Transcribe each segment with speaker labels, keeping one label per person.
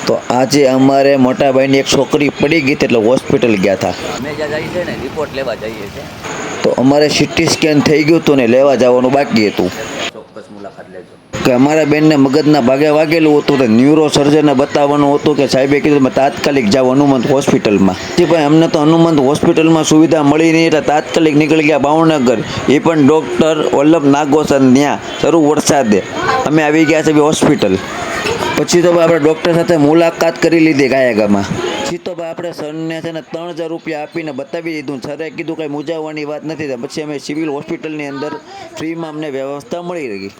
Speaker 1: તો આજે અમારે મોટા ભાઈની એક છોકરી પડી ગઈ એટલે હોસ્પિટલ ગયા હતા.
Speaker 2: અમે જ્યાં જઈએ છીએ ને રિપોર્ટ લેવા જઈએ છીએ.
Speaker 1: તો અમારે સીટી સ્કેન થઈ ગયું હતું ને લેવા જવાનું બાકી હતું.
Speaker 2: ચોક્કસ મુલાકાત લેજો.
Speaker 1: કે અમારા બેનને મગજના ભાગે વાગેલું હતું તો ન્યુરો સર્જનને બતાવવાનું હતું કે સાહેબે કીધું તાત્કાલિક જાઓ હનુમંત હોસ્પિટલમાં. ભાઈ અમને તો હનુમંત હોસ્પિટલમાં સુવિધા મળી નહીં એટલે તાત્કાલિક નીકળી ગયા ભાવનગર. એ પણ ડૉક્ટર વલ્લભ નાગોસર ત્યાં શરૂ વરસાદે અમે આવી ગયા છે હોસ્પિટલ. પછી તો આપણે ડૉક્ટર સાથે મુલાકાત કરી લીધી ગાયગામાં. પછી તો આપણે સરને છે ને 3000 રૂપિયા આપીને બતાવી દીધું. સરે કીધું કંઈ મૂંઝાવવાની વાત નથી. પછી અમે સિવિલ હોસ્પિટલની અંદર ફ્રીમાં અમને વ્યવસ્થા મળી રહી.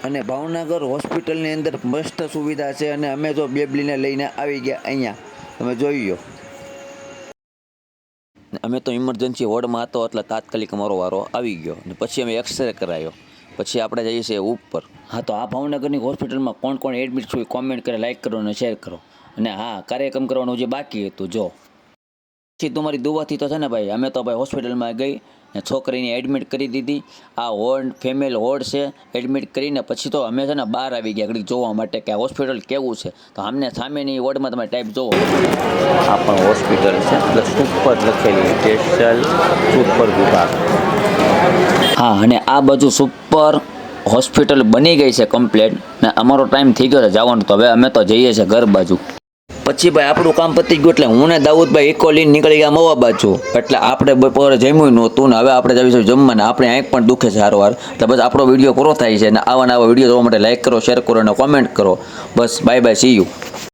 Speaker 1: અને ભાવનગર હોસ્પિટલની અંદર મસ્ત સુવિધા છે. અને અમે જો બેબલીને લઈને આવી ગયા અહીંયા તમે જોઈ લો. અમે તો ઇમરજન્સી વોર્ડમાં હતો એટલે તાત્કાલિક અમારો વારો આવી ગયો. અને પછી અમે એક્સરે કરાયો. પછી આપણે જઈએ છીએ ઉપર. હા, તો આ ભાવનગરની હોસ્પિટલમાં કોણ કોણ એડમિટ છું કોમેન્ટ કરે, લાઇક કરો અને શેર કરો. અને હા, કાર્યક્રમ કરવાનું જે બાકી હતું જો પછી તમારી દુવાથી તો છે ને ભાઈ અમે તો ભાઈ હોસ્પિટલમાં ગઈ ને છોકરીને એડમિટ કરી દીધી. આ વોર્ડ ફિમેલ વોર્ડ છે. એડમિટ કરીને પછી તો અમે છે ને બહાર આવી ગયા ઘડીક જોવા માટે કે હોસ્પિટલ કેવું છે. તો અમને સામેની વોર્ડમાં તમે ટાઈપ જોવો. આ પણ હોસ્પિટલ છે એટલે સુપર લખેલી સ્પેશિયલ સુપર વિભાગ. હા, અને આ બાજુ સુપર હોસ્પિટલ બની ગઈ છે કમ્પ્લેટ. ને અમારો ટાઈમ થઈ ગયો છે જવાનો. તો હવે અમે તો જઈએ છીએ ઘર બાજુ. પછી ભાઈ આપણું કામ પતી ગયું એટલે હું ને દાઉદભાઈ ઇકો લઈને નીકળી ગયા મવા બાજુ. એટલે આપણે બપોરે જમ્યું નહોતું ને હવે આપણે જઈશું જમવાને. આપણે આંખ પણ દુખે છે સારવાર. એટલે બસ આપણો વિડીયો પૂરો થાય છે. અને આવા વિડીયો જોવા માટે લાઈક કરો, શેર કરો અને કોમેન્ટ કરો. બસ બાય બાય, સી યુ.